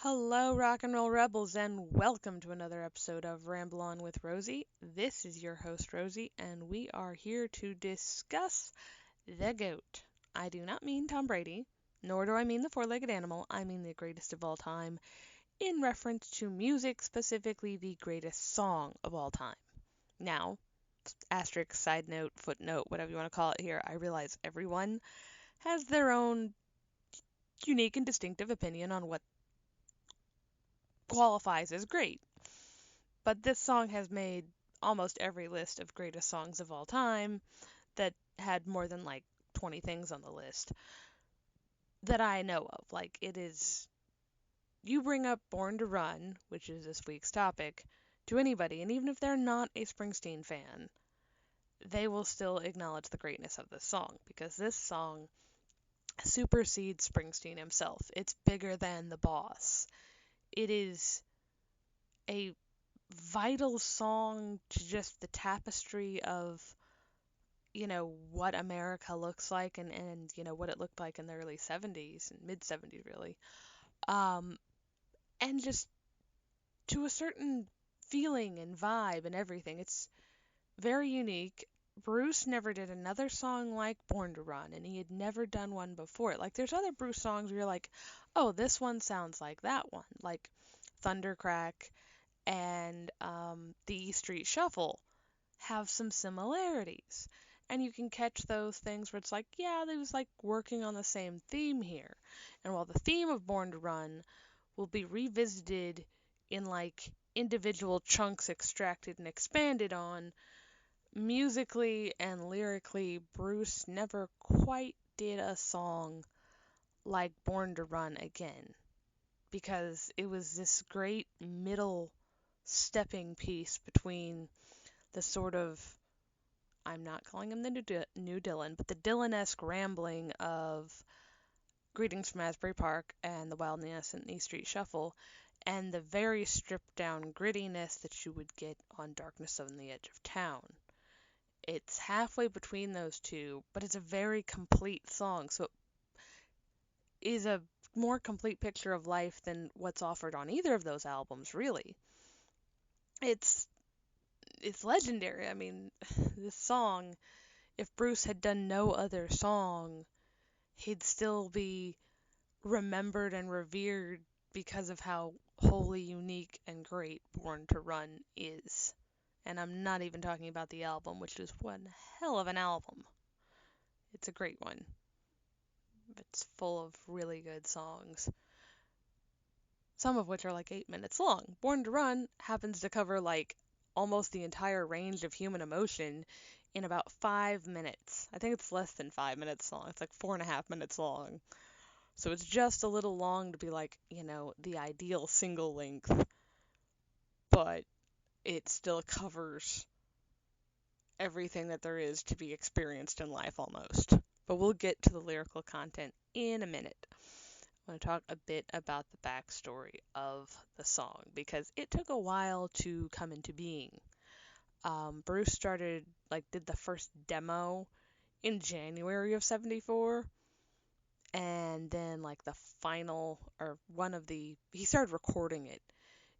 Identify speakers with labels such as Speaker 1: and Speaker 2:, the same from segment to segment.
Speaker 1: Hello, rock and roll rebels, and welcome to another episode of Ramble On with Rosie. This is your host, Rosie, and we are here to discuss the GOAT. I do not mean Tom Brady, nor do I mean the four-legged animal. I mean the greatest of all time, in reference to music, specifically the greatest song of all time. Now, asterisk, side note, footnote, whatever you want to call it here, I realize everyone has their own unique and distinctive opinion on what qualifies as great. But this song has made almost every list of greatest songs of all time that had more than like 20 things on the list that I know of. Like, it is. You bring up Born to Run, which is this week's topic, to anybody, and even if they're not a Springsteen fan, they will still acknowledge the greatness of this song because this song supersedes Springsteen himself. It's bigger than the boss. It is a vital song to just the tapestry of what America looks like and what it looked like in the early 70s and mid 70s really. Um and just to a certain feeling and vibe and everything. It's very unique. Bruce never did another song like Born to Run, and he had never done one before it. Like, there's other Bruce songs where you're like, oh, this one sounds like that one. Like Thundercrack and the E Street Shuffle have some similarities. And you can catch those things where it's like, yeah, they was like working on the same theme here. And while the theme of Born to Run will be revisited in like individual chunks extracted and expanded on, musically and lyrically, Bruce never quite did a song like Born to Run again. Because it was this great middle stepping piece between the sort of, I'm not calling him the new Dylan, but the Dylan-esque rambling of Greetings from Asbury Park and The Wildness and E Street Shuffle, and the very stripped down grittiness that you would get on Darkness on the Edge of Town. It's halfway between those two, but it's a very complete song, so it is a more complete picture of life than what's offered on either of those albums, really. It's legendary. I mean, this song, if Bruce had done no other song, he'd still be remembered and revered because of how wholly unique and great Born to Run is. And I'm not even talking about the album, which is one hell of an album. It's a great one. It's full of really good songs, some of which are like 8 minutes long. Born to Run happens to cover like almost the entire range of human emotion in about 5 minutes. I think it's less than 5 minutes long. It's like 4.5 minutes long. So it's just a little long to be like, the ideal single length, but it still covers everything that there is to be experienced in life almost. But we'll get to the lyrical content in a minute. I want to talk a bit about the backstory of the song because it took a while to come into being. Bruce did the first demo in January of 74, and then like the final, or he started recording it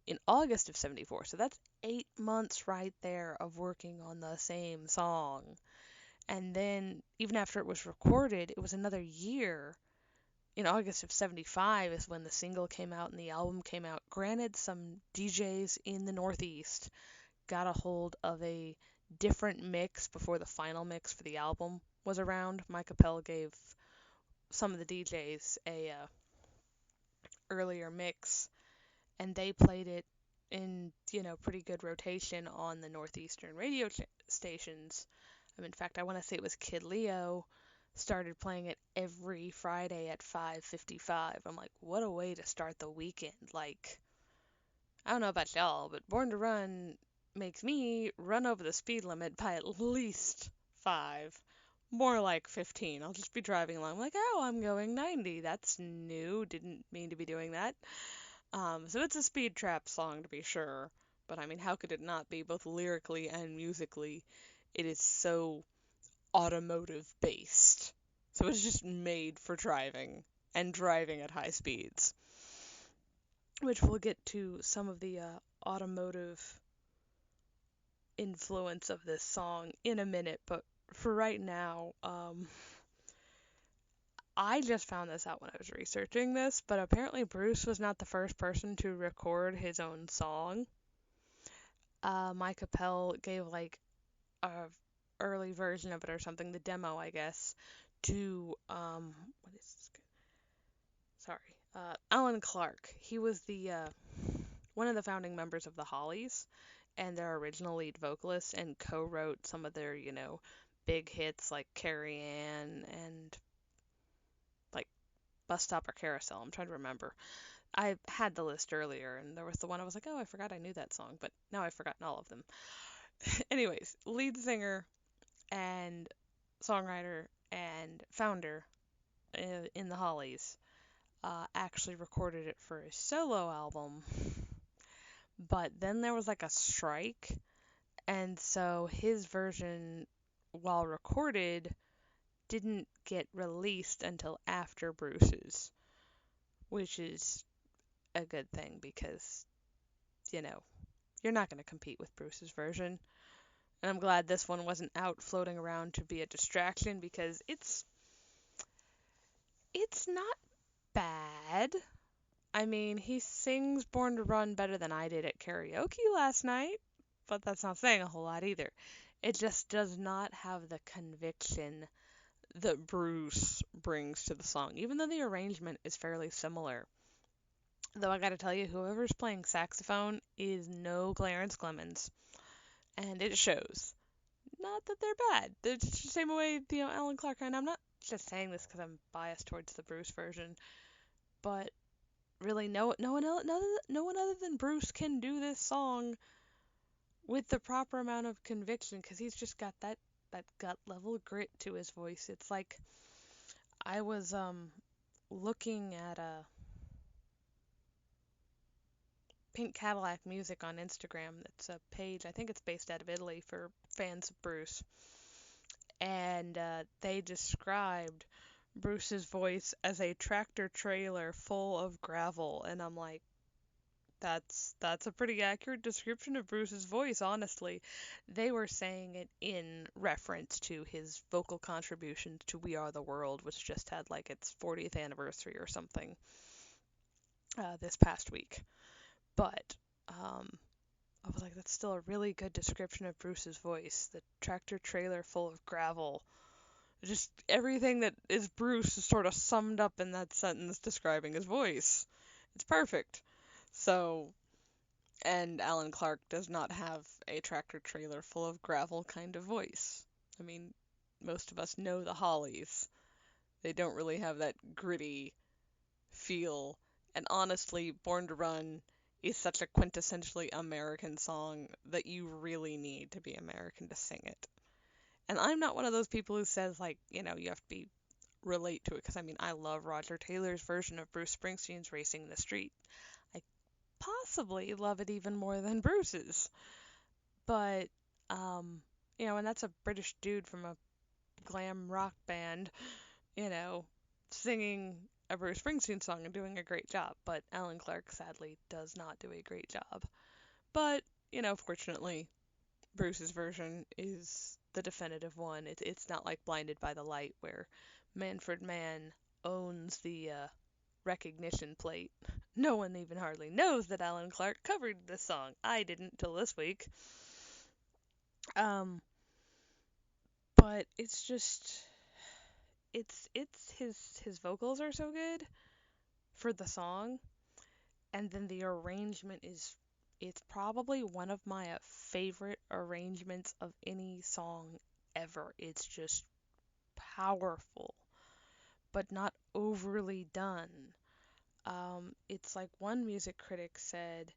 Speaker 1: in August of 74, so that's 8 months right there of working on the same song. And then, even after it was recorded, it was another year. In August of 75 is when the single came out and the album came out. Granted, some DJs in the Northeast got a hold of a different mix before the final mix for the album was around. Mike Appel gave some of the DJs a earlier mix, and they played it in, pretty good rotation on the Northeastern radio stations. In fact, I want to say it was Kid Leo started playing it every Friday at 5:55. I'm like, what a way to start the weekend. Like, I don't know about y'all, but Born to Run makes me run over the speed limit by at least 5. More like 15. I'll just be driving along like, oh, I'm going 90. That's new. Didn't mean to be doing that. So it's a speed trap song to be sure. But I mean, how could it not be, both lyrically and musically? It is so automotive based. So it's just made for driving and driving at high speeds. which we'll get to some of the automotive influence of this song in a minute, but for right now, I just found this out when I was researching this, but apparently Bruce was not the first person to record his own song. Mike Appel gave like a early version of it or something, the demo, I guess, to what is this? Sorry, Alan Clark. He was the one of the founding members of the Hollies and their original lead vocalist, and co-wrote some of their, big hits like Carrie Ann and like Bus Stop or Carousel. I'm trying to remember. I had the list earlier, and there was the one I was like, oh, I forgot I knew that song, but now I've forgotten all of them. Anyways, lead singer and songwriter and founder in the Hollies actually recorded it for his solo album, but then there was like a strike, and so his version, while recorded, didn't get released until after Bruce's, which is a good thing because, you know, you're not going to compete with Bruce's version. And I'm glad this one wasn't out floating around to be a distraction because it's not bad. I mean, he sings Born to Run better than I did at karaoke last night, but that's not saying a whole lot either. It just does not have the conviction that Bruce brings to the song, even though the arrangement is fairly similar. Though I gotta tell you, whoever's playing saxophone is no Clarence Clemens, and it shows. Not that they're bad. They're just the same way, Alan Clark, and I'm not just saying this because I'm biased towards the Bruce version, but really no one other than Bruce can do this song with the proper amount of conviction because he's just got that gut level grit to his voice. It's like I was looking at a Pink Cadillac Music on Instagram. It's a page, I think it's based out of Italy for fans of Bruce. And they described Bruce's voice as a tractor trailer full of gravel. And I'm like, that's a pretty accurate description of Bruce's voice, honestly. They were saying it in reference to his vocal contributions to We Are the World, which just had like its 40th anniversary or something this past week. But I was like, that's still a really good description of Bruce's voice. The tractor trailer full of gravel. Just everything that is Bruce is sort of summed up in that sentence describing his voice. It's perfect. So, and Alan Clark does not have a tractor trailer full of gravel kind of voice. I mean, most of us know the Hollies. They don't really have that gritty feel. And honestly, Born to Run is such a quintessentially American song that you really need to be American to sing it. And I'm not one of those people who says, like, you have to be relate to it, because I mean, I love Roger Taylor's version of Bruce Springsteen's Racing the Street. I possibly love it even more than Bruce's. But, and that's a British dude from a glam rock band, singing a Bruce Springsteen song and doing a great job. But Alan Clark sadly does not do a great job. But, fortunately, Bruce's version is the definitive one. It's not like Blinded by the Light, where Manfred Mann owns the recognition plate. No one even hardly knows that Alan Clark covered this song. I didn't till this week. But it's just, it's his vocals are so good for the song, and then the arrangement it's probably one of my favorite arrangements of any song ever. It's just powerful, but not overly done. It's like one music critic said,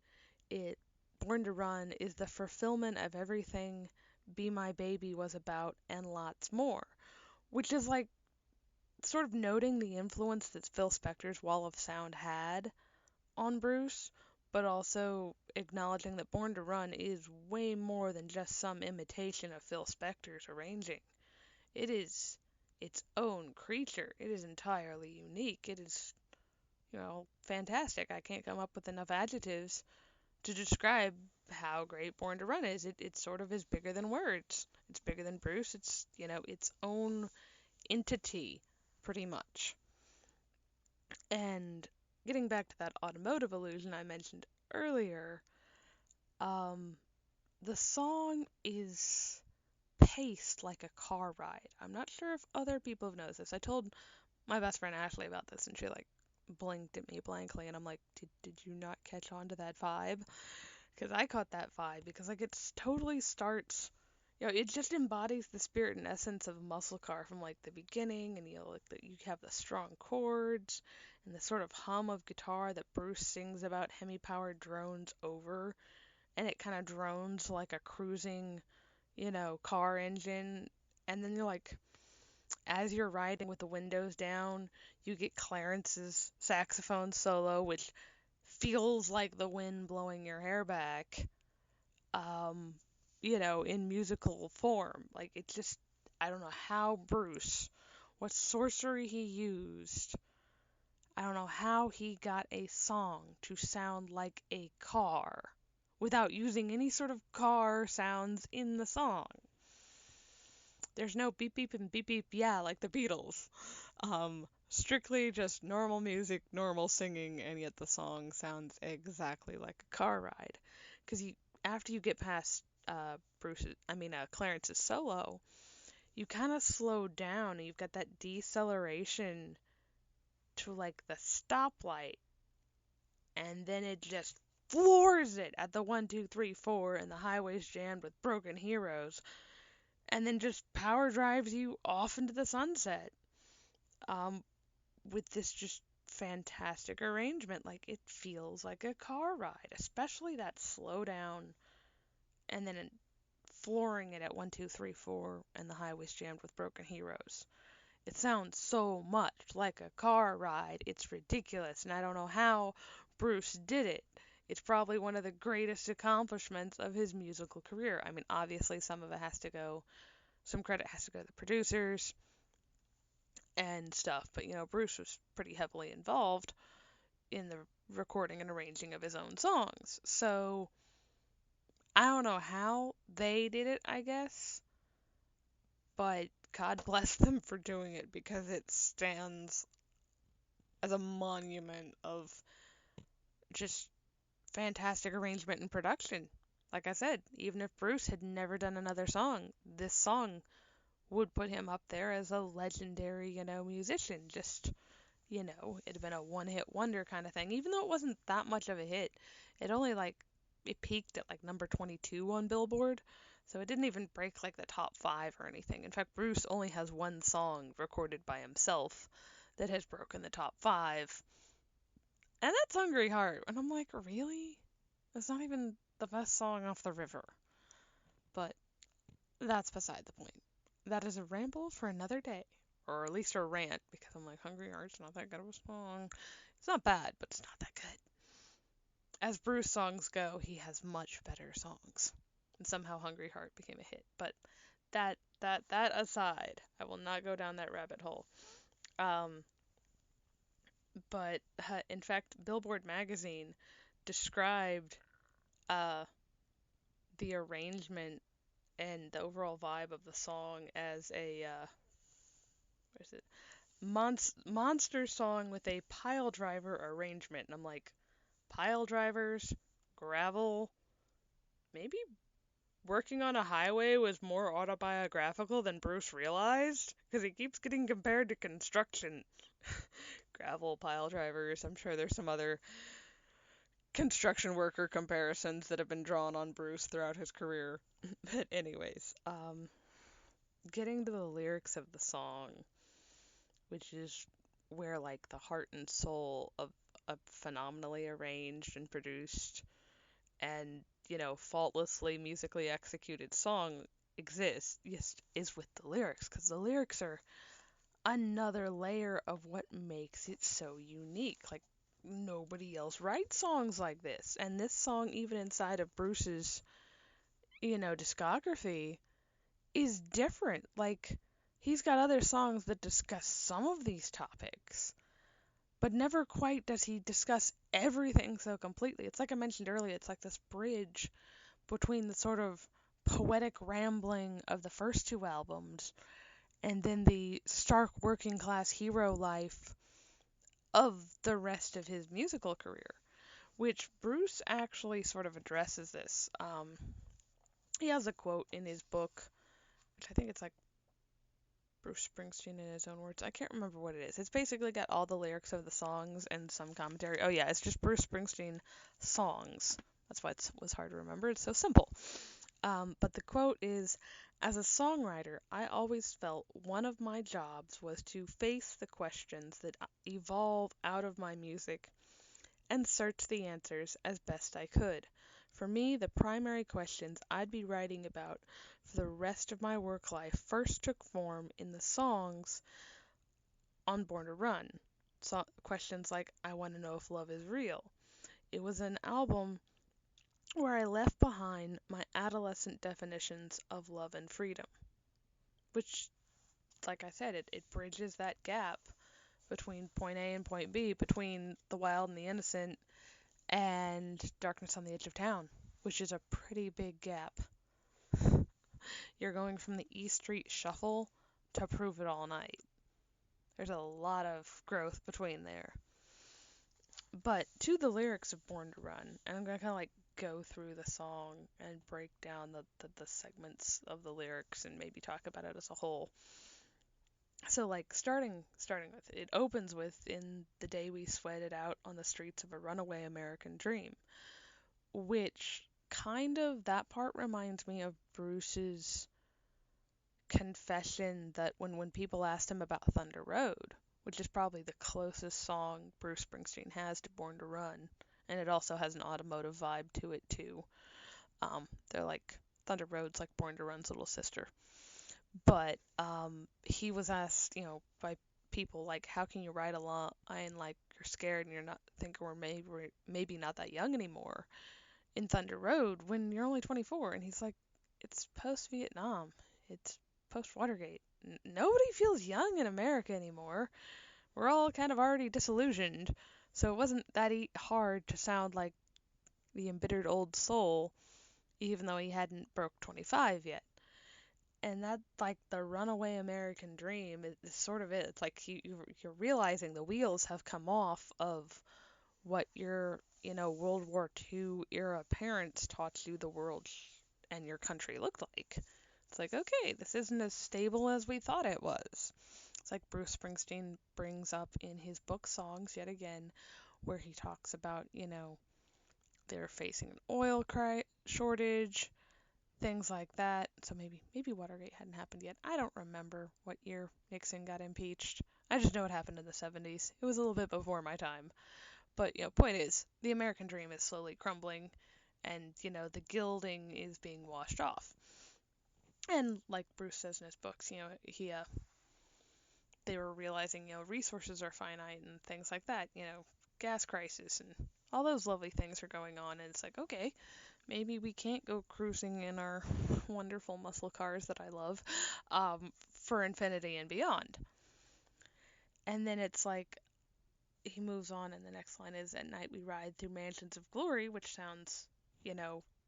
Speaker 1: Born to Run is the fulfillment of everything Be My Baby was about and lots more, which is like sort of noting the influence that Phil Spector's Wall of Sound had on Bruce, but also acknowledging that Born to Run is way more than just some imitation of Phil Spector's arranging. It is its own creature. It is entirely unique. It is fantastic. I can't come up with enough adjectives to describe how great Born to Run is. It sort of is bigger than words. It's bigger than Bruce. It's, its own entity, pretty much. And getting back to that automotive illusion I mentioned earlier, um, the song is paced like a car ride. I'm not sure if other people have noticed this. I told my best friend Ashley about this, and she like blinked at me blankly, and I'm like, did you not catch on to that vibe? Because I caught that vibe because like it totally starts. It just embodies the spirit and essence of a muscle car from like the beginning, and you have the strong chords and the sort of hum of guitar that Bruce sings about hemi-powered drones over, and it kind of drones like a cruising, car engine, and then you're like, as you're riding with the windows down, you get Clarence's saxophone solo, which feels like the wind blowing your hair back, um, in musical form. Like, it just, I don't know how Bruce, what sorcery he used, I don't know how he got a song to sound like a car without using any sort of car sounds in the song. There's no beep beep and beep beep yeah like the Beatles. Strictly just normal music, normal singing, and yet the song sounds exactly like a car ride. Because after you get past Clarence's solo, you kind of slow down and you've got that deceleration to like the stoplight, and then it just floors it at the 1, 2, 3, 4, and the highway's jammed with broken heroes, and then just power drives you off into the sunset. Um, with this just fantastic arrangement. Like, it feels like a car ride, especially that slow down and then flooring it at 1, 2, 3, 4, and the highway's jammed with broken heroes. It sounds so much like a car ride. It's ridiculous, and I don't know how Bruce did it. It's probably one of the greatest accomplishments of his musical career. I mean, obviously, some credit has to go to the producers and stuff, but Bruce was pretty heavily involved in the recording and arranging of his own songs. So I don't know how they did it, I guess, but God bless them for doing it because it stands as a monument of just fantastic arrangement and production. Like I said, even if Bruce had never done another song, this song would put him up there as a legendary, musician. Just, it had been a one-hit wonder kind of thing. Even though it wasn't that much of a hit, it only it peaked at like number 22 on Billboard. So it didn't even break like the top 5 or anything. In fact, Bruce only has one song recorded by himself that has broken the top 5. And that's Hungry Heart. And I'm like, really? It's not even the best song off the river. But that's beside the point. That is a ramble for another day. Or at least a rant, because I'm like, Hungry Heart's not that good of a song. It's not bad, but it's not that good. As Bruce songs go, he has much better songs. And somehow Hungry Heart became a hit. But that aside, I will not go down that rabbit hole. But in fact, Billboard magazine described uh, the arrangement and the overall vibe of the song as a what is it? Monster song with a pile driver arrangement. And I'm like, pile drivers, gravel, maybe working on a highway was more autobiographical than Bruce realized, because he keeps getting compared to construction. Gravel, pile drivers, I'm sure there's some other construction worker comparisons that have been drawn on Bruce throughout his career. But anyways, getting to the lyrics of the song, which is where like the heart and soul of a phenomenally arranged and produced and faultlessly musically executed song exists, yes, is with the lyrics, because the lyrics are another layer of what makes it so unique. Like, nobody else writes songs like this, and this song, even inside of Bruce's discography, is different. Like, he's got other songs that discuss some of these topics, but never quite does he discuss everything so completely. It's like I mentioned earlier, it's like this bridge between the sort of poetic rambling of the first two albums and then the stark working class hero life of the rest of his musical career, which Bruce actually sort of addresses this. He has a quote in his book, which I think it's like Bruce Springsteen in his own words. I can't remember what it is. It's basically got all the lyrics of the songs and some commentary. Oh yeah, it's just Bruce Springsteen songs. That's why it was hard to remember. It's so simple. But the quote is, "As a songwriter, I always felt one of my jobs was to face the questions that evolve out of my music and search the answers as best I could. For me, the primary questions I'd be writing about for the rest of my work life first took form in the songs on Born to Run. So, questions like, I want to know if love is real. It was an album where I left behind my adolescent definitions of love and freedom, which, like I said, it bridges that gap between point A and point B, between the wild and the innocent, and Darkness on the Edge of Town, which is a pretty big gap. You're going from the E Street Shuffle to Prove It All Night. There's a lot of growth between there. But to the lyrics of Born to Run, and I'm going to kind of like go through the song and break down the segments of the lyrics and maybe talk about it as a whole. So like starting with, it opens with, in the day we sweated out on the streets of a runaway American dream, which kind of, that part reminds me of Bruce's confession that when people asked him about Thunder Road, which is probably the closest song Bruce Springsteen has to Born to Run, and it also has an automotive vibe to it too. They're like, Thunder Road's like Born to Run's little sister. But he was asked, by people like, how can you write a line like you're scared and you're not thinking we're maybe not that young anymore in Thunder Road when you're only 24? And he's like, it's post-Vietnam. It's post-Watergate. Nobody feels young in America anymore. We're all kind of already disillusioned. So it wasn't that hard to sound like the embittered old soul, even though he hadn't broke 25 yet. And that, like, the runaway American dream is sort of it. It's like you're realizing the wheels have come off of what your, World War II era parents taught you the world and your country looked like. It's like, okay, this isn't as stable as we thought it was. It's like Bruce Springsteen brings up in his book Songs yet again, where he talks about, they're facing an oil shortage, things like that. So maybe Watergate hadn't happened yet. I don't remember what year Nixon got impeached. I just know it happened in the 70s. It was a little bit before my time. But, point is, the American dream is slowly crumbling, and, the gilding is being washed off. And like Bruce says in his books, they were realizing, resources are finite and things like that, gas crisis and all those lovely things are going on. And it's like, okay, maybe we can't go cruising in our wonderful muscle cars that I love for infinity and beyond. And then it's like, he moves on, and the next line is, at night we ride through mansions of glory, which sounds,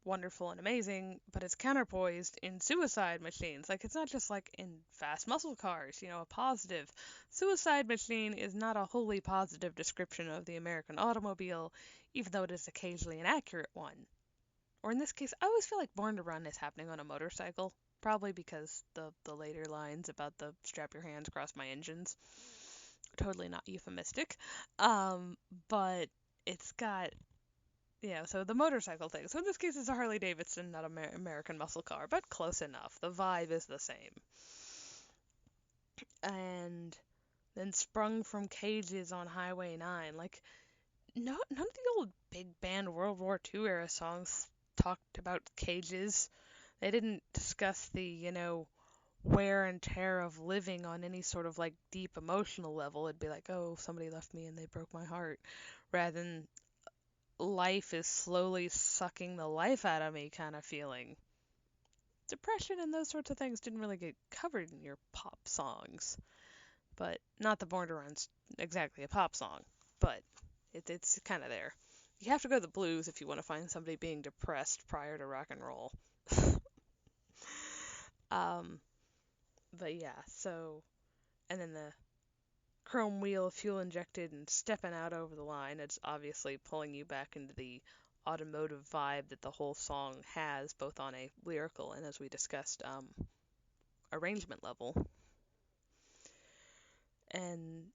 Speaker 1: wonderful and amazing, but it's counterpoised in suicide machines. Like, it's not just like in fast muscle cars, a positive. Suicide machine is not a wholly positive description of the American automobile, even though it is occasionally an accurate one. Or in this case, I always feel like Born to Run is happening on a motorcycle, probably because the later lines about the strap your hands across my engines, totally not euphemistic, but it's got, so the motorcycle thing. So in this case, it's a Harley Davidson, not an American muscle car, but close enough. The vibe is the same. And then sprung from cages on Highway 9. Like, none of the old big band World War II era songs talked about cages. They didn't discuss the, wear and tear of living on any sort of like deep emotional level. It'd be like, oh, somebody left me and they broke my heart, rather than life is slowly sucking the life out of me kind of feeling. Depression and those sorts of things didn't really get covered in your pop songs, but not the Born to Run's exactly a pop song. but it's kind of there. You have to go to the blues if you want to find somebody being depressed prior to rock and roll. um, but yeah, so, and then the chrome wheel, fuel injected, and stepping out over the line. It's obviously pulling you back into the automotive vibe that the whole song has, both on a lyrical and, as we discussed, arrangement level. And,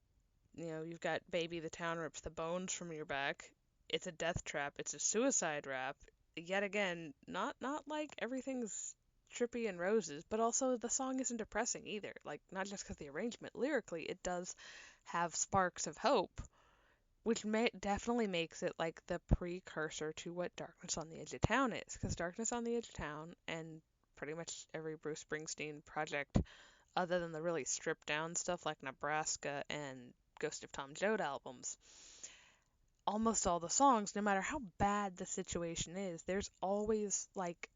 Speaker 1: you've got Baby the Town Rips the Bones from Your Back. It's a death trap. It's a suicide rap. Yet again, not like everything's trippy and roses, but also the song isn't depressing either. Like, not just because the arrangement, lyrically, it does have sparks of hope, which definitely makes it like the precursor to what Darkness on the Edge of Town is. Because Darkness on the Edge of Town, and pretty much every Bruce Springsteen project, other than the really stripped down stuff like Nebraska and Ghost of Tom Joad albums, almost all the songs, no matter how bad the situation is, there's always like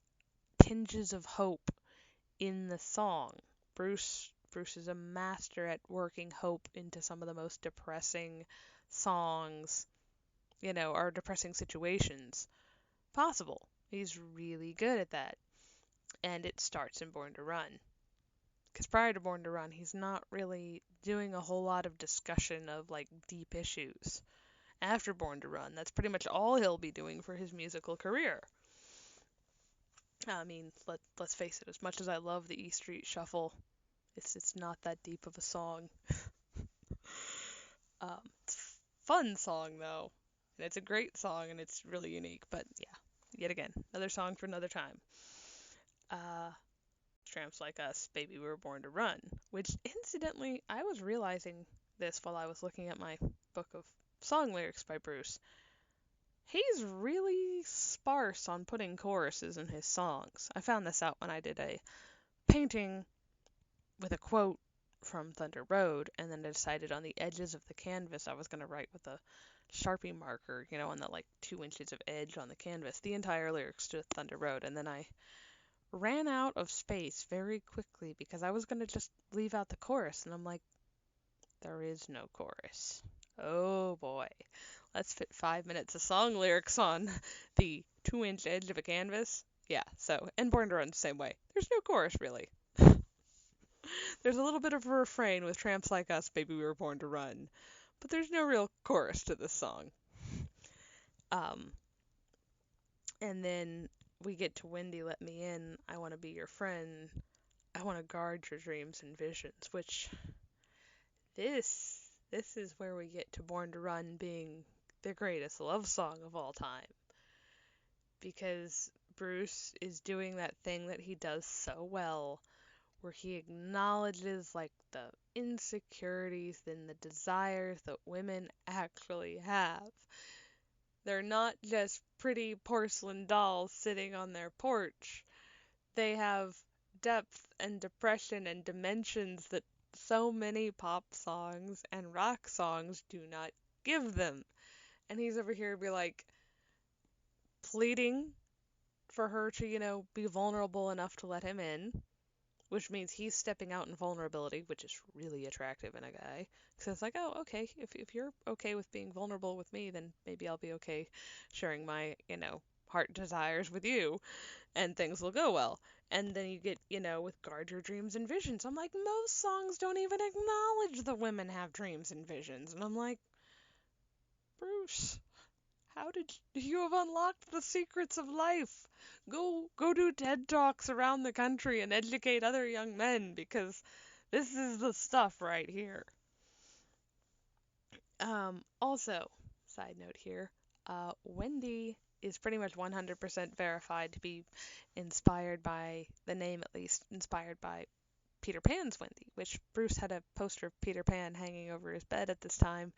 Speaker 1: tinges of hope in the song. Bruce is a master at working hope into some of the most depressing songs, or depressing situations possible. He's really good at that. And it starts in Born to Run. Because prior to Born to Run, he's not really doing a whole lot of discussion of like deep issues. After Born to Run, that's pretty much all he'll be doing for his musical career. I mean, let's face it, as much as I love the E Street Shuffle, it's not that deep of a song. It's a fun song though, and it's a great song, and it's really unique. But yeah, yet again, another song for another time. Tramps Like Us, Baby We Were Born to Run, which incidentally, I was realizing this while I was looking at my book of song lyrics by Bruce. He's really sparse on putting choruses in his songs. I found this out when I did a painting with a quote from Thunder Road, and then I decided on the edges of the canvas I was going to write with a Sharpie marker, on that like 2 inches of edge on the canvas, the entire lyrics to Thunder Road, and then I ran out of space very quickly because I was going to just leave out the chorus, and I'm like, there is no chorus. Oh boy. Let's fit 5 minutes of song lyrics on the 2-inch edge of a canvas. Yeah, so, and Born to Run the same way. There's no chorus, really. There's a little bit of a refrain with Tramps Like Us, Baby We Were Born to Run, but there's no real chorus to this song. And then we get to Wendy, Let Me In, I Want to Be Your Friend, I Want to Guard Your Dreams and Visions, which this is where we get to Born to Run being the greatest love song of all time. Because Bruce is doing that thing that he does so well, where he acknowledges like the insecurities and the desires that women actually have. They're not just pretty porcelain dolls sitting on their porch. They have depth and depression and dimensions that so many pop songs and rock songs do not give them. And he's over here be like pleading for her to, be vulnerable enough to let him in, which means he's stepping out in vulnerability, which is really attractive in a guy. So it's like, oh, okay, if you're okay with being vulnerable with me, then maybe I'll be okay sharing my, heart desires with you, and things will go well. And then you get, with Guard Your Dreams and Visions. I'm like, most songs don't even acknowledge that women have dreams and visions. And I'm like, Bruce, how did you have unlocked the secrets of life? Go do TED Talks around the country and educate other young men, because this is the stuff right here. Also, side note here, Wendy is pretty much 100% verified to be inspired by, the name at least, inspired by Peter Pan's Wendy, which Bruce had a poster of Peter Pan hanging over his bed at this time.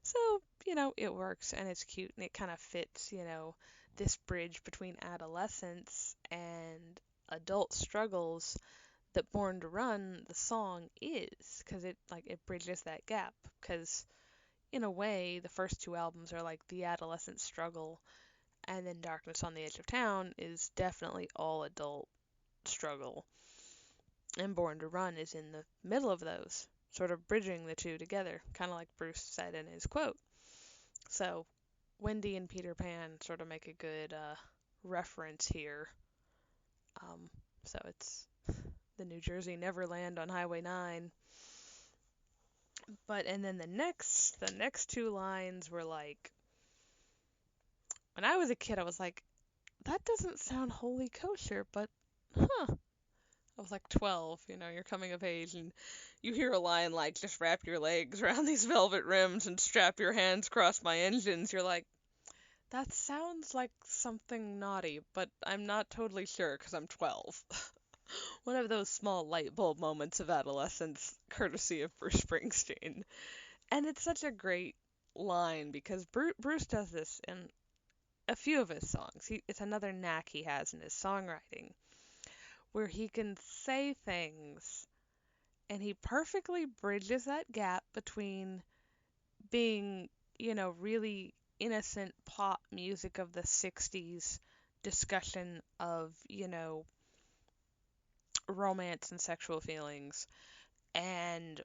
Speaker 1: So, it works and it's cute and it kind of fits, this bridge between adolescence and adult struggles that Born to Run, the song, is, because it bridges that gap, because in a way the first two albums are like the adolescent struggle, and then Darkness on the Edge of Town is definitely all adult struggle, and Born to Run is in the middle of those, sort of bridging the two together, kind of like Bruce said in his quote. So Wendy and Peter Pan sort of make a good reference here. Um, so it's the New Jersey Neverland on Highway 9. But and then the next two lines were like, when I was a kid I was like, that doesn't sound wholly kosher, but huh. I was like 12, you're coming of age, and you hear a line like, just wrap your legs around these velvet rims and strap your hands across my engines. You're like, that sounds like something naughty, but I'm not totally sure because I'm 12. One of those small light bulb moments of adolescence, courtesy of Bruce Springsteen. And it's such a great line because Bruce does this in a few of his songs. It's another knack he has in his songwriting, where he can say things and he perfectly bridges that gap between being, really innocent pop music of the 60s discussion of, romance and sexual feelings, and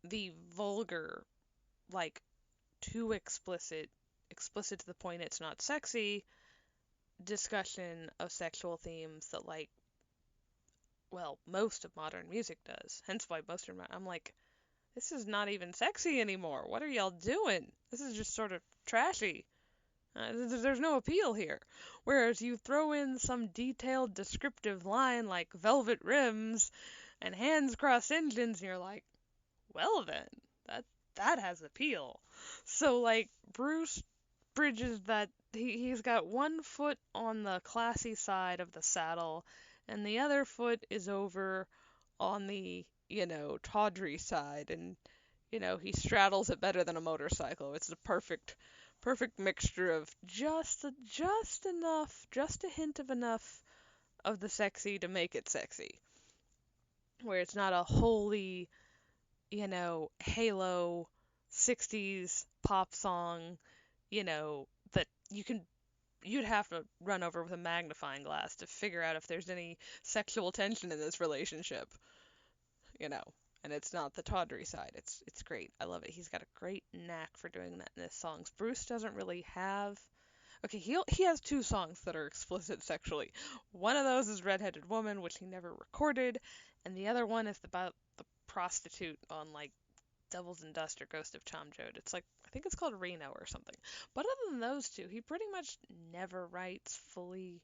Speaker 1: the vulgar, like, too explicit to the point it's not sexy discussion of sexual themes that, like, well, most of modern music does. Hence why I'm like, this is not even sexy anymore. What are y'all doing? This is just sort of trashy. There's no appeal here. Whereas you throw in some detailed descriptive line like velvet rims and hands crossed engines, and you're like, well then, that has appeal. So like Bruce bridges that he's got one foot on the classy side of the saddle, and the other foot is over on the, tawdry side, and he straddles it better than a motorcycle. It's a perfect mixture of just enough, just a hint of enough of the sexy to make it sexy. Where it's not a wholly, Halo 60s pop song, that you'd have to run over with a magnifying glass to figure out if there's any sexual tension in this relationship, you know. And it's not the tawdry side. It's great. I love it. He's got a great knack for doing that in his songs. Bruce doesn't really have. Okay, he has two songs that are explicit sexually. One of those is Redheaded Woman, which he never recorded, and the other one is about the prostitute on like Devils and Dust or Ghost of Tom Joad. It's like, I think it's called Reno or something. But other than those two, he pretty much never writes fully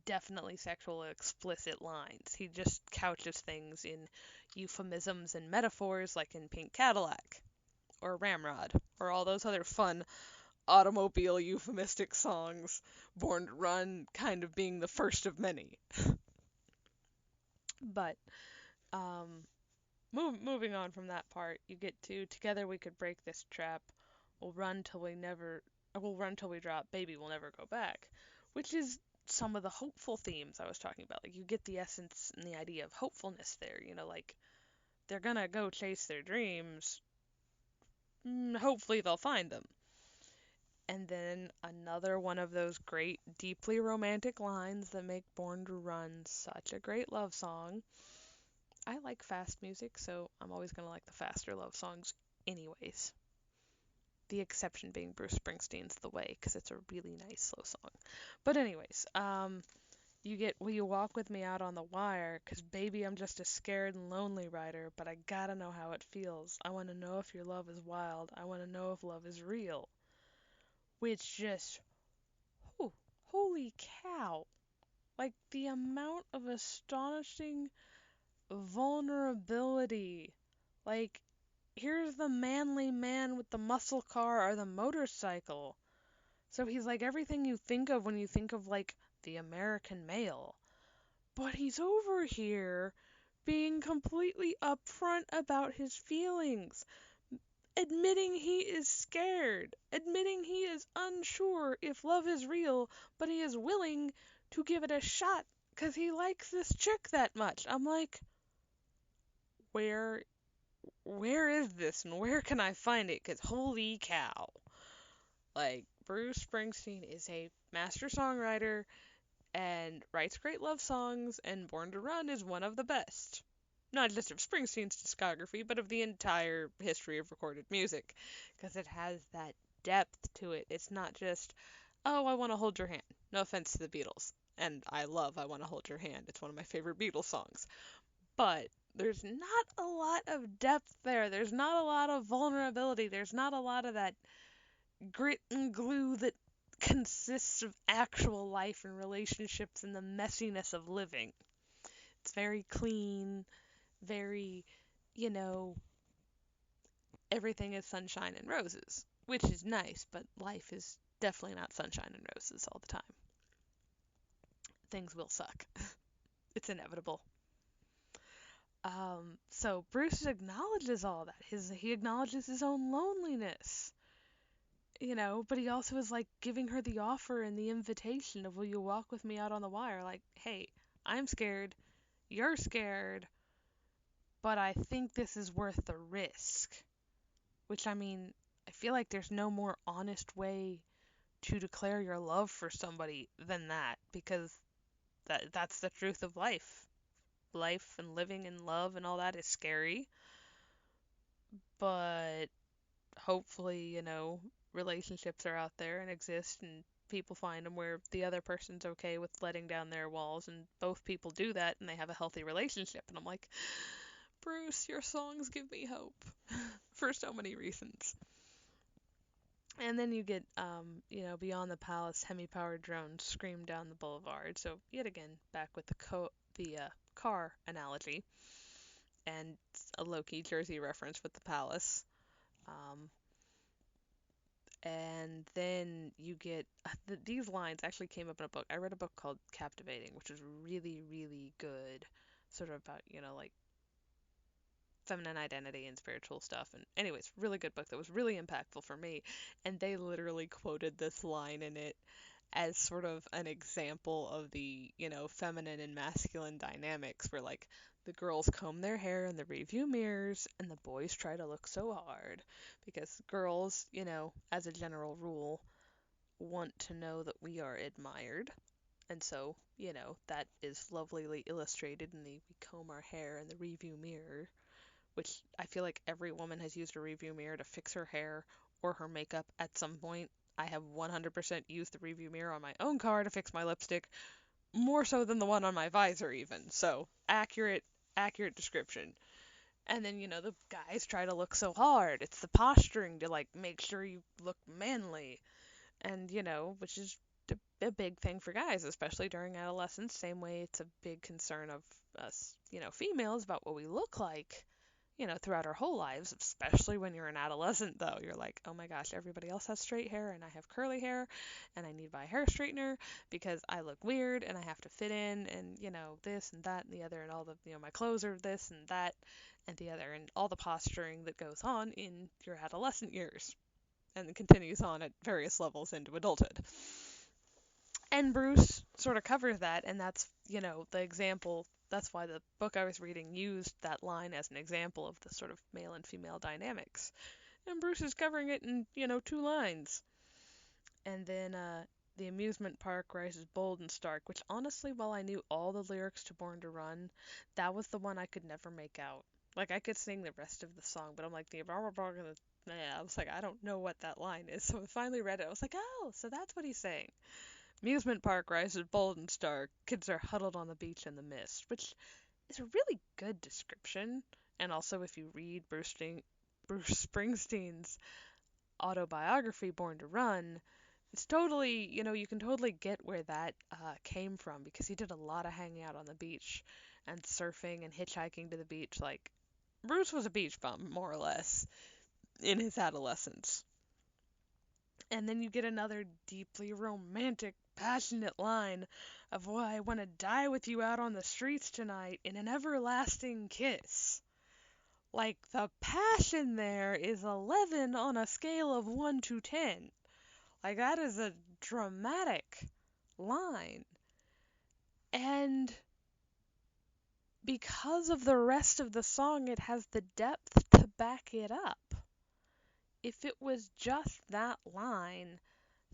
Speaker 1: definitely sexual explicit lines. He just couches things in euphemisms and metaphors like in Pink Cadillac or Ramrod or all those other fun automobile euphemistic songs, Born to Run kind of being the first of many. But um moving on from that part, you get to Together We Could Break This Trap. We'll run till we never we'll run till we drop, baby, we'll never go back, which is some of the hopeful themes I was talking about. Like you get the essence and the idea of hopefulness there, like they're gonna go chase their dreams. Hopefully they'll find them. And then another one of those great, deeply romantic lines that make Born to Run such a great love song. I like fast music, so I'm always going to like the faster love songs anyways. The exception being Bruce Springsteen's The Way, because it's a really nice slow song. But anyways, you get Will You Walk With Me Out on the Wire, because baby, I'm just a scared and lonely writer, but I gotta know how it feels. I want to know if your love is wild. I want to know if love is real. Which just, whew, holy cow. Like the amount of astonishing vulnerability. Like, here's the manly man with the muscle car or the motorcycle. So he's like everything you think of when you think of like the American male. But he's over here being completely upfront about his feelings, admitting he is scared, admitting he is unsure if love is real, but he is willing to give it a shot because he likes this chick that much. I'm like, where is this and where can I find it? Because holy cow. Like, Bruce Springsteen is a master songwriter and writes great love songs, and Born to Run is one of the best. Not just of Springsteen's discography, but of the entire history of recorded music. Because it has that depth to it. It's not just, oh, I want to hold your hand. No offense to the Beatles. And I love I Want to Hold Your Hand. It's one of my favorite Beatles songs. But there's not a lot of depth there. There's not a lot of vulnerability. There's not a lot of that grit and glue that consists of actual life and relationships and the messiness of living. It's very clean, very, you know, everything is sunshine and roses, which is nice, but life is definitely not sunshine and roses all the time. Things will suck. It's inevitable. So Bruce acknowledges all that. He acknowledges his own loneliness, but he also is like giving her the offer and the invitation of, will you walk with me out on the wire? Like, hey, I'm scared, you're scared, but I think this is worth the risk. Which, I mean, I feel like there's no more honest way to declare your love for somebody than that, because that's the truth of life. Life and living and love and all that is scary, but hopefully, relationships are out there and exist, and people find them where the other person's okay with letting down their walls, and both people do that and they have a healthy relationship. And I'm like, Bruce, your songs give me hope for so many reasons. And then you get, beyond the palace, hemi-powered drones scream down the boulevard. So yet again, back with the car analogy, and a low-key Jersey reference with the palace. And then you get these lines actually came up in a book. I read a book called Captivating, which was really, really good, sort of about, like feminine identity and spiritual stuff. And anyways, really good book that was really impactful for me. And they literally quoted this line in it as sort of an example of the, feminine and masculine dynamics, where like the girls comb their hair in the review mirrors and the boys try to look so hard, because girls, as a general rule, want to know that we are admired. And so, that is lovelily illustrated in the we comb our hair in the review mirror, which I feel like every woman has used a review mirror to fix her hair or her makeup at some point. I have 100% used the review mirror on my own car to fix my lipstick, more so than the one on my visor even. So, accurate description. And then, the guys try to look so hard. It's the posturing to, like, make sure you look manly. And, which is a big thing for guys, especially during adolescence. Same way it's a big concern of us, females, about what we look like, throughout our whole lives, especially when you're an adolescent, though. You're like, oh my gosh, everybody else has straight hair and I have curly hair and I need my hair straightener because I look weird and I have to fit in, and, this and that and the other, and all the, my clothes are this and that and the other, and all the posturing that goes on in your adolescent years and continues on at various levels into adulthood. And Bruce sort of covers that, and that's, the example. That's why the book I was reading used that line as an example of the sort of male and female dynamics. And Bruce is covering it in, 2 lines. And then the amusement park rises bold and stark, which honestly, while I knew all the lyrics to Born to Run, that was the one I could never make out. Like, I could sing the rest of the song, but I'm like, I was like, I don't know what that line is. So I finally read it. I was like, oh, so that's what he's saying. Amusement park rises bold and stark. Kids are huddled on the beach in the mist, which is a really good description. And also, if you read Bruce Springsteen's autobiography, Born to Run, it's totally, you can totally get where that came from, because he did a lot of hanging out on the beach and surfing and hitchhiking to the beach. Like, Bruce was a beach bum, more or less, in his adolescence. And then you get another deeply romantic, passionate line of, why I want to die with you out on the streets tonight in an everlasting kiss. Like, the passion there is 11 on a scale of 1 to 10. Like, that is a dramatic line. And because of the rest of the song, it has the depth to back it up. If it was just that line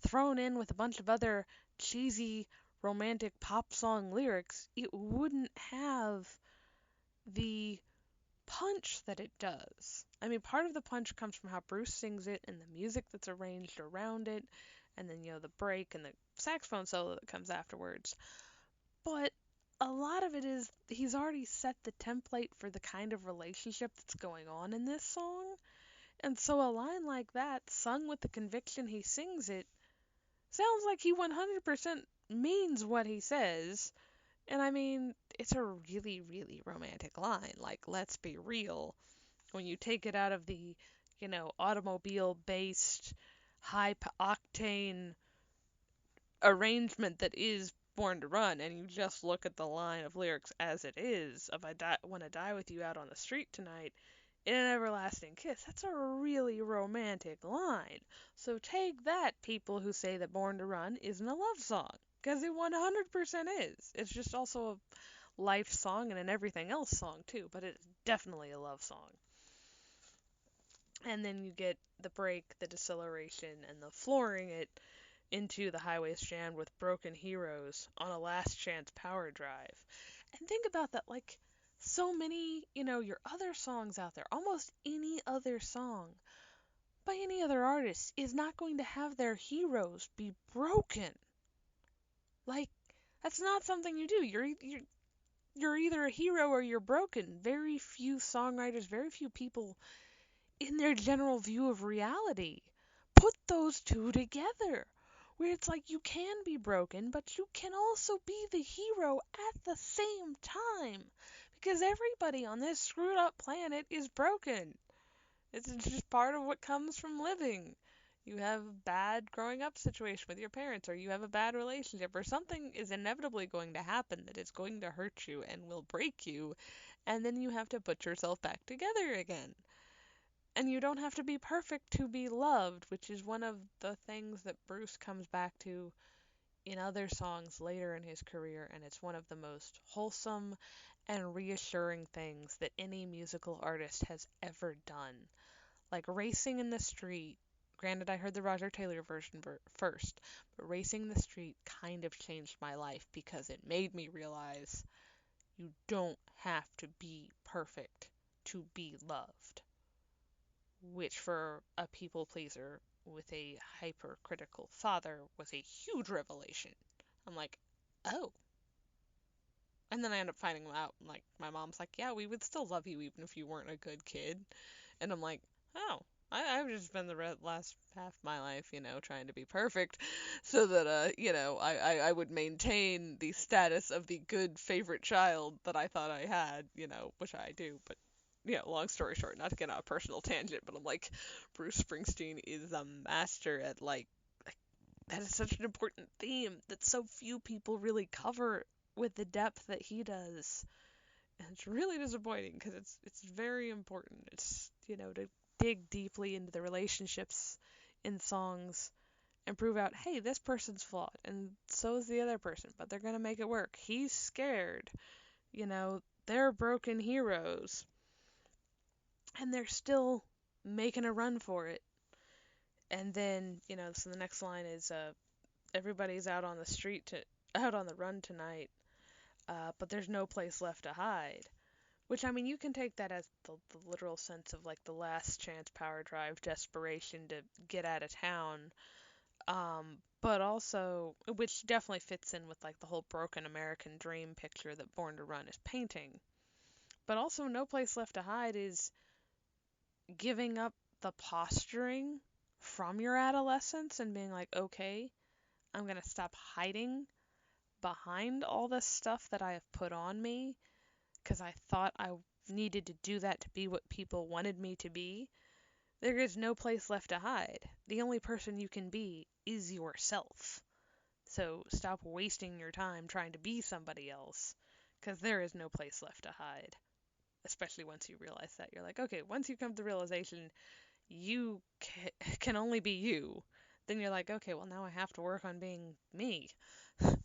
Speaker 1: thrown in with a bunch of other cheesy romantic pop song lyrics, it wouldn't have the punch that it does. I mean, part of the punch comes from how Bruce sings it and the music that's arranged around it, and then, the break and the saxophone solo that comes afterwards. But a lot of it is he's already set the template for the kind of relationship that's going on in this song. And so a line like that, sung with the conviction he sings it, sounds like he 100% means what he says. And I mean, it's a really, really romantic line. Like, let's be real. When you take it out of the, automobile based, high octane arrangement that is Born to Run, and you just look at the line of lyrics as it is, of I want to die with you out on the street tonight, in an everlasting kiss, that's a really romantic line. So take that, people who say that Born to Run isn't a love song, because it 100% is. It's just also a life song and an everything else song too, but it's definitely a love song. And then you get the break, the deceleration, and the flooring it into the highways jammed with broken heroes on a last chance power drive. And think about that, like so many, your other songs out there, almost any other song by any other artist is not going to have their heroes be broken. Like, that's not something you do. You're either a hero or you're broken. Very few songwriters, very few people in their general view of reality put those two together, where it's like you can be broken, but you can also be the hero at the same time, because everybody on this screwed up planet is broken. It's just part of what comes from living. You have a bad growing up situation with your parents, or you have a bad relationship, or something is inevitably going to happen that is going to hurt you and will break you, and then you have to put yourself back together again. And you don't have to be perfect to be loved, which is one of the things that Bruce comes back to in other songs later in his career, and it's one of the most wholesome and reassuring things that any musical artist has ever done. Like Racing in the Street, granted I heard the Roger Taylor version first, but Racing in the Street kind of changed my life because it made me realize you don't have to be perfect to be loved. Which for a people pleaser with a hypercritical father was a huge revelation. I'm like, oh. And then I end up finding out, like, my mom's like, yeah, we would still love you even if you weren't a good kid. And I'm like, oh, I've just spent the last half of my life, trying to be perfect so that, I would maintain the status of the good favorite child that I thought I had, which I do, but long story short, not to get on a personal tangent, but I'm like, Bruce Springsteen is a master at, like, that is such an important theme that so few people really cover with the depth that he does. And it's really disappointing because it's very important. It's, to dig deeply into the relationships in songs and prove out, hey, this person's flawed, and so is the other person, but they're going to make it work. He's scared. They're broken heroes. And they're still making a run for it. And then, so the next line is, everybody's out on the run tonight, but there's no place left to hide. Which, I mean, you can take that as the literal sense of, like, the last chance power drive, desperation to get out of town. But also, which definitely fits in with, like, the whole broken American dream picture that Born to Run is painting. But also, no place left to hide is giving up the posturing from your adolescence and being like, okay, I'm going to stop hiding behind all this stuff that I have put on me because I thought I needed to do that to be what people wanted me to be. There is no place left to hide. The only person you can be is yourself. So stop wasting your time trying to be somebody else, because there is no place left to hide. Especially once you realize that. You're like, okay, once you come to the realization you can only be you, then you're like, okay, well, now I have to work on being me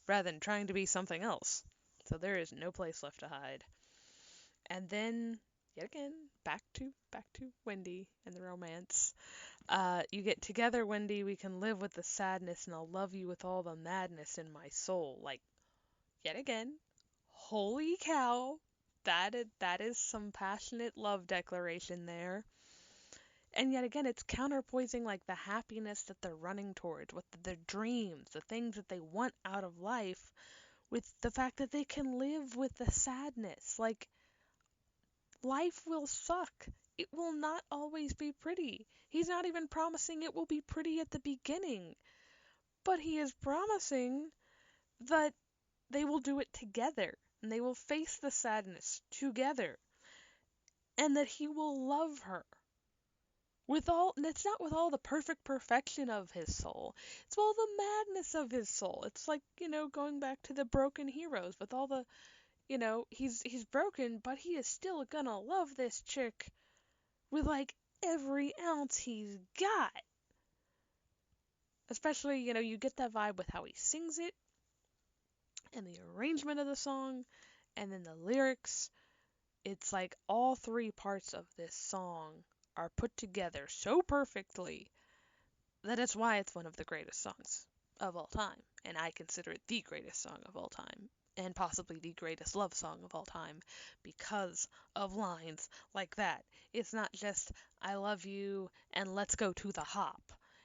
Speaker 1: rather than trying to be something else. So there is no place left to hide. And then, yet again, back to Wendy and the romance. You get together, Wendy, we can live with the sadness, and I'll love you with all the madness in my soul. Like, yet again, holy cow, that is some passionate love declaration there. And yet again, it's counterpoising like the happiness that they're running towards, with their dreams, the things that they want out of life, with the fact that they can live with the sadness. Like, life will suck. It will not always be pretty. He's not even promising it will be pretty at the beginning, but he is promising that they will do it together, and they will face the sadness together, and that he will love her with all, and it's not with all the perfect perfection of his soul, it's all the madness of his soul. It's like, going back to the broken heroes, with all the, he's broken, but he is still gonna love this chick with like every ounce he's got. Especially, you get that vibe with how he sings it, and the arrangement of the song, and then the lyrics. It's like all three parts of this song are put together so perfectly that it's why it's one of the greatest songs of all time. And I consider it the greatest song of all time, and possibly the greatest love song of all time, because of lines like that. It's not just, I love you and let's go to the hop.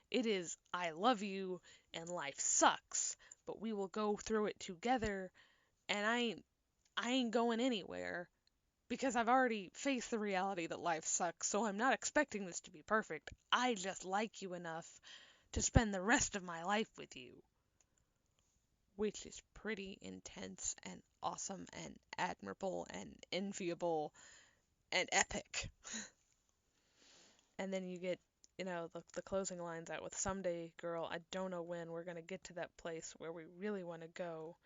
Speaker 1: It is, I love you and life sucks, but we will go through it together, and I ain't going anywhere, because I've already faced the reality that life sucks, so I'm not expecting this to be perfect. I just like you enough to spend the rest of my life with you. Which is pretty intense and awesome and admirable and enviable and epic. And then you get, the closing lines out with, someday, girl, I don't know when we're going to get to that place where we really want to go,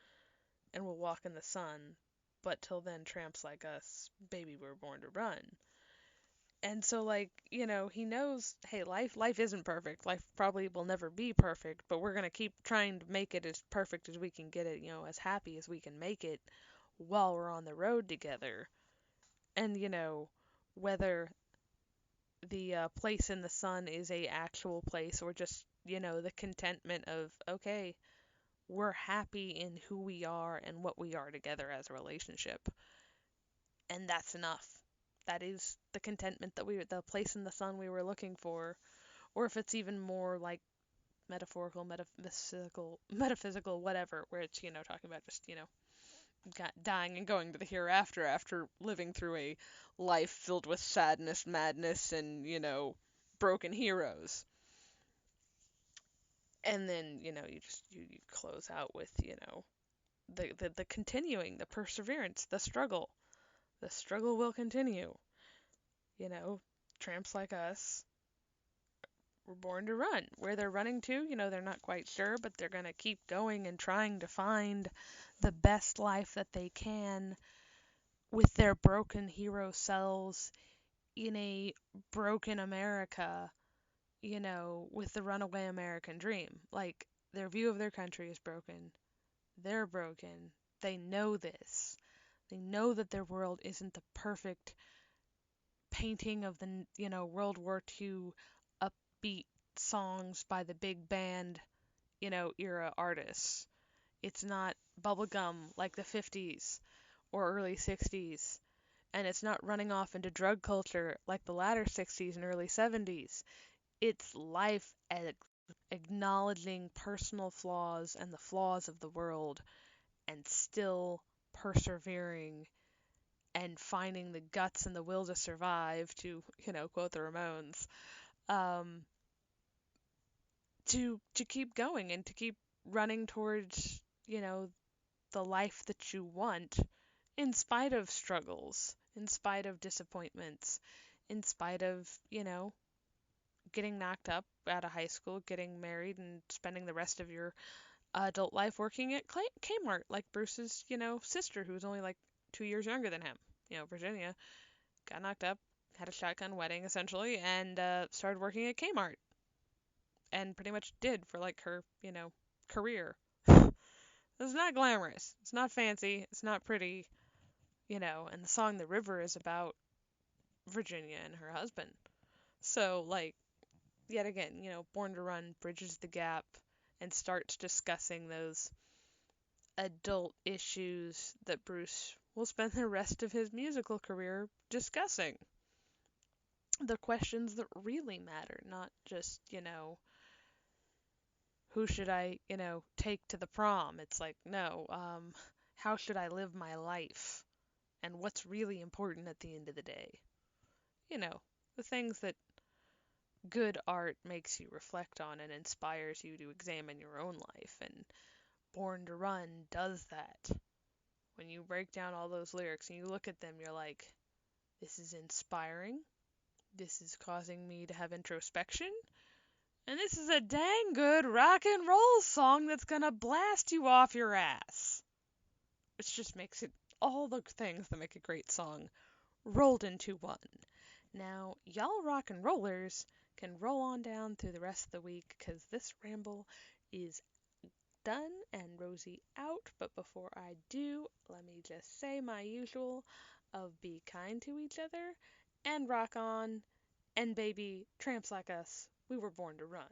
Speaker 1: and we'll walk in the sun. But till then, tramps like us, baby, we're born to run. And so, like, he knows, hey, life isn't perfect. Life probably will never be perfect, but we're gonna keep trying to make it as perfect as we can get it, as happy as we can make it while we're on the road together. And, whether the place in the sun is a actual place, or just, the contentment of, okay, we're happy in who we are and what we are together as a relationship. And that's enough. That is the contentment the place in the sun we were looking for. Or if it's even more like metaphorical, metaphysical, whatever, where it's, talking about just, dying and going to the hereafter after living through a life filled with sadness, madness, and, broken heroes. And then, you close out with, the continuing, the perseverance, the struggle. The struggle will continue. Tramps like us were born to run. Where they're running to, they're not quite sure, but they're going to keep going and trying to find the best life that they can with their broken hero selves in a broken America, with the runaway American dream. Like, their view of their country is broken. They're broken. They know this. They know that their world isn't the perfect painting of the, World War II upbeat songs by the big band, era artists. It's not bubblegum like the 50s or early 60s. And it's not running off into drug culture like the latter 60s and early 70s. It's life acknowledging personal flaws and the flaws of the world, and still persevering and finding the guts and the will to survive, to, quote the Ramones, um, to keep going and to keep running towards, the life that you want, in spite of struggles, in spite of disappointments, in spite of, getting knocked up out of high school, getting married, and spending the rest of your adult life working at Kmart, like Bruce's, sister, who was only like 2 years younger than him. Virginia got knocked up, had a shotgun wedding essentially, and started working at Kmart, and pretty much did for like her, career. It's not glamorous, it's not fancy, it's not pretty, and the song The River is about Virginia and her husband. So, like, yet again, Born to Run bridges the gap and starts discussing those adult issues that Bruce will spend the rest of his musical career discussing the questions that really matter, not just, who should I, take to the prom? It's like, no, how should I live my life? And what's really important at the end of the day? You know, the things that good art makes you reflect on and inspires you to examine your own life. And Born to Run does that. When you break down all those lyrics and you look at them, you're like, this is inspiring. This is causing me to have introspection. And this is a dang good rock and roll song that's gonna blast you off your ass. Which just makes it all the things that make a great song rolled into one. Now, y'all rock and rollers can roll on down through the rest of the week because this ramble is done and Rosie out. But before I do, let me just say my usual of be kind to each other and rock on. And baby, tramps like us, we were born to run.